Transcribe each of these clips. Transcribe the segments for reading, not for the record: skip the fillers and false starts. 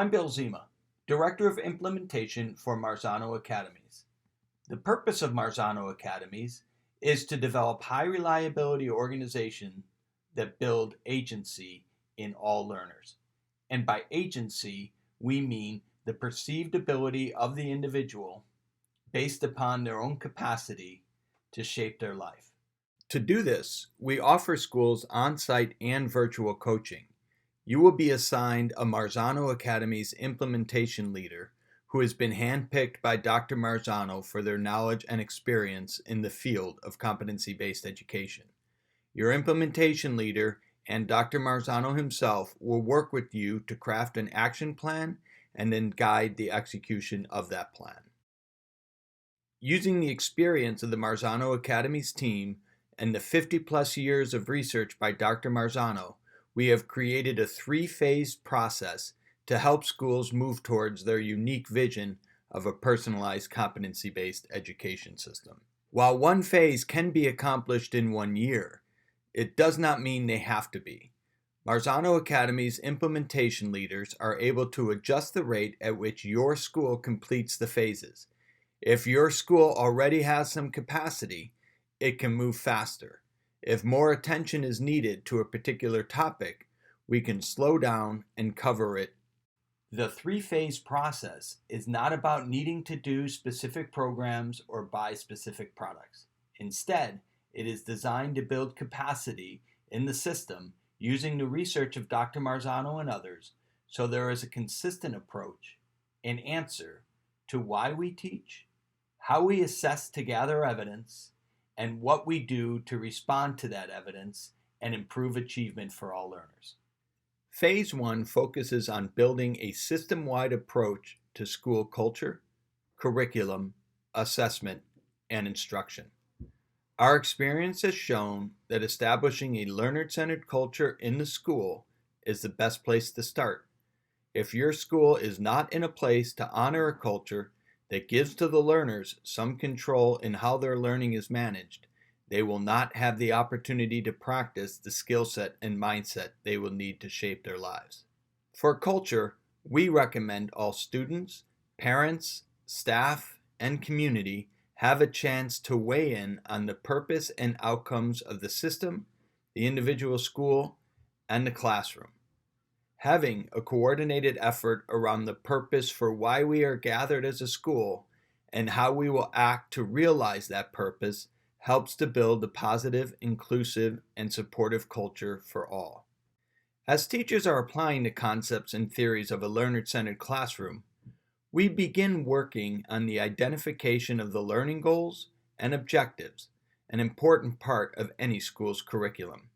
I'm Bill Zima, Director of Implementation for Marzano Academies. The purpose of Marzano Academies is to develop high reliability organizations that build agency in all learners. And by agency, we mean the perceived ability of the individual based upon their own capacity to shape their life. To do this, we offer schools on-site and virtual coaching. You will be assigned a Marzano Academy's implementation leader who has been handpicked by Dr. Marzano for their knowledge and experience in the field of competency-based education. Your implementation leader and Dr. Marzano himself will work with you to craft an action plan and then guide the execution of that plan. Using the experience of the Marzano Academy's team and the 50-plus years of research by Dr. Marzano, we have created a three-phase process to help schools move towards their unique vision of a personalized competency-based education system. While one phase can be accomplished in 1 year, it does not mean they have to be. Marzano Academy's implementation leaders are able to adjust the rate at which your school completes the phases. If your school already has some capacity, it can move faster. If more attention is needed to a particular topic, we can slow down and cover it. The three-phase process is not about needing to do specific programs or buy specific products. Instead, it is designed to build capacity in the system using the research of Dr. Marzano and others, so there is a consistent approach, an answer to why we teach, how we assess to gather evidence, and what we do to respond to that evidence and improve achievement for all learners. Phase 1 focuses on building a system-wide approach to school culture, curriculum, assessment, and instruction. Our experience has shown that establishing a learner-centered culture in the school is the best place to start. If your school is not in a place to honor a culture that gives to the learners some control in how their learning is managed, they will not have the opportunity to practice the skill set and mindset they will need to shape their lives. For culture, we recommend all students, parents, staff, and community have a chance to weigh in on the purpose and outcomes of the system, the individual school, and the classroom. Having a coordinated effort around the purpose for why we are gathered as a school and how we will act to realize that purpose helps to build a positive, inclusive, and supportive culture for all. As teachers are applying the concepts and theories of a learner-centered classroom, we begin working on the identification of the learning goals and objectives, an important part of any school's curriculum.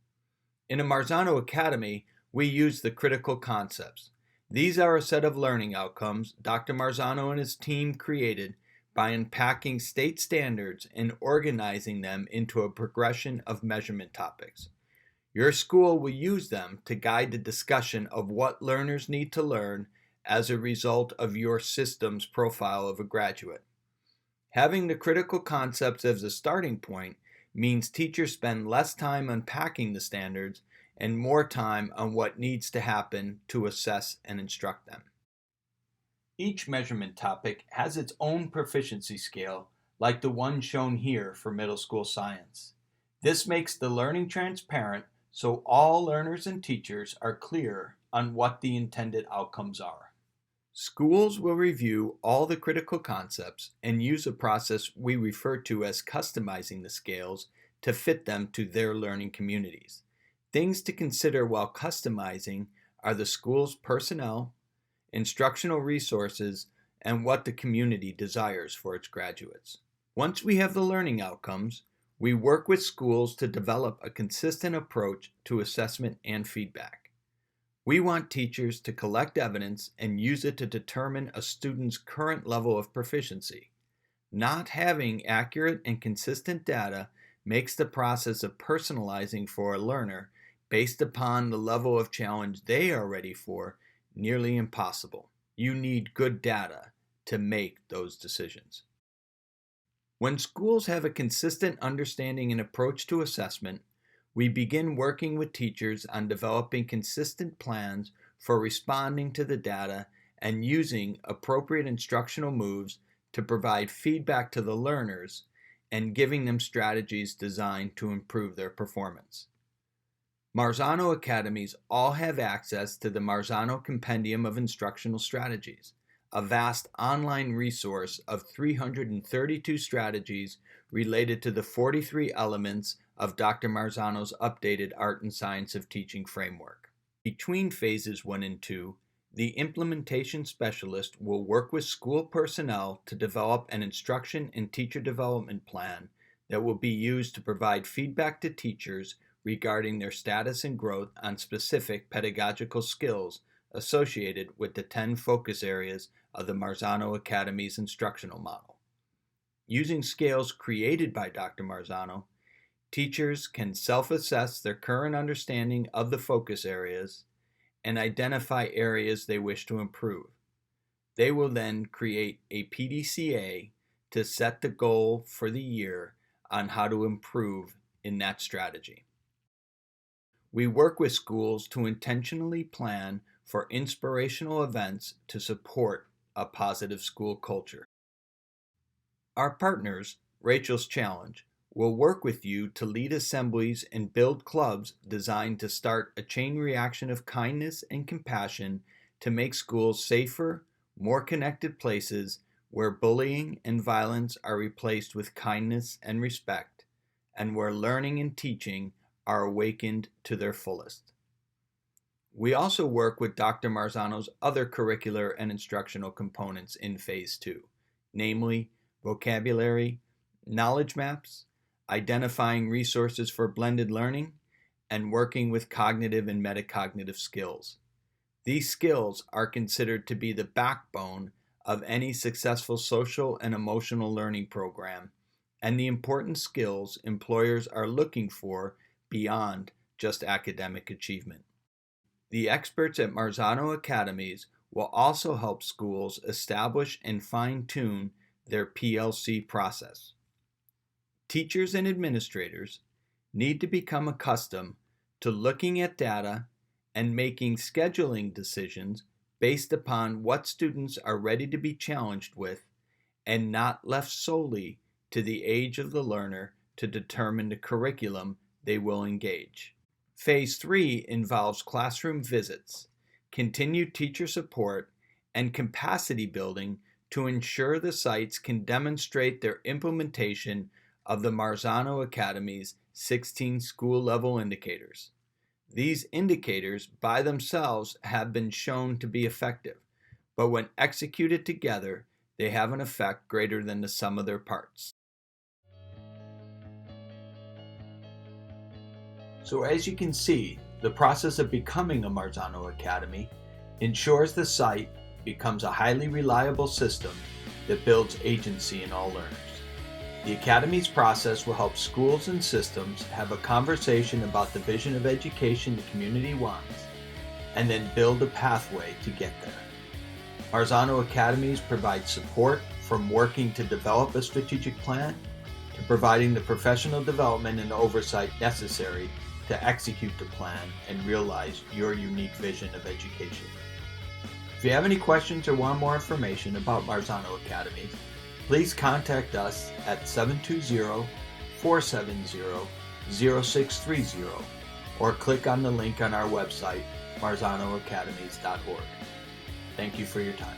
In a Marzano Academy, we use the critical concepts. These are a set of learning outcomes Dr. Marzano and his team created by unpacking state standards and organizing them into a progression of measurement topics. Your school will use them to guide the discussion of what learners need to learn as a result of your system's profile of a graduate. Having the critical concepts as a starting point means teachers spend less time unpacking the standards and more time on what needs to happen to assess and instruct them. Each measurement topic has its own proficiency scale, like the one shown here for middle school science. This makes the learning transparent so all learners and teachers are clear on what the intended outcomes are. Schools will review all the critical concepts and use a process we refer to as customizing the scales to fit them to their learning communities. Things to consider while customizing are the school's personnel, instructional resources, and what the community desires for its graduates. Once we have the learning outcomes, we work with schools to develop a consistent approach to assessment and feedback. We want teachers to collect evidence and use it to determine a student's current level of proficiency. Not having accurate and consistent data makes the process of personalizing for a learner based upon the level of challenge they are ready for nearly impossible. You need good data to make those decisions. When schools have a consistent understanding and approach to assessment, we begin working with teachers on developing consistent plans for responding to the data and using appropriate instructional moves to provide feedback to the learners and giving them strategies designed to improve their performance. Marzano Academies all have access to the Marzano Compendium of Instructional Strategies, a vast online resource of 332 strategies related to the 43 elements of Dr. Marzano's updated Art and Science of Teaching framework. Between phases 1 and 2, the implementation specialist will work with school personnel to develop an instruction and teacher development plan that will be used to provide feedback to teachers regarding their status and growth on specific pedagogical skills associated with the 10 focus areas of the Marzano Academy's instructional model. Using scales created by Dr. Marzano, teachers can self-assess their current understanding of the focus areas and identify areas they wish to improve. They will then create a PDCA to set the goal for the year on how to improve in that strategy. We work with schools to intentionally plan for inspirational events to support a positive school culture. Our partners, Rachel's Challenge, will work with you to lead assemblies and build clubs designed to start a chain reaction of kindness and compassion to make schools safer, more connected places where bullying and violence are replaced with kindness and respect, and where learning and teaching are awakened to their fullest. We also work with Dr. Marzano's other curricular and instructional components in Phase 2, namely vocabulary, knowledge maps, identifying resources for blended learning, and working with cognitive and metacognitive skills. These skills are considered to be the backbone of any successful social and emotional learning program, and the important skills employers are looking for beyond just academic achievement. The experts at Marzano Academies will also help schools establish and fine-tune their PLC process. Teachers and administrators need to become accustomed to looking at data and making scheduling decisions based upon what students are ready to be challenged with and not left solely to the age of the learner to determine the curriculum they will engage. Phase 3 involves classroom visits, continued teacher support, and capacity building to ensure the sites can demonstrate their implementation of the Marzano Academy's 16 school-level indicators. These indicators by themselves have been shown to be effective, but when executed together, they have an effect greater than the sum of their parts. So as you can see, the process of becoming a Marzano Academy ensures the site becomes a highly reliable system that builds agency in all learners. The Academy's process will help schools and systems have a conversation about the vision of education the community wants, and then build a pathway to get there. Marzano Academies provide support from working to develop a strategic plan to providing the professional development and oversight necessary to execute the plan and realize your unique vision of education. If you have any questions or want more information about Marzano Academies, please contact us at 720-470-0630 or click on the link on our website, marzanoacademies.org. Thank you for your time.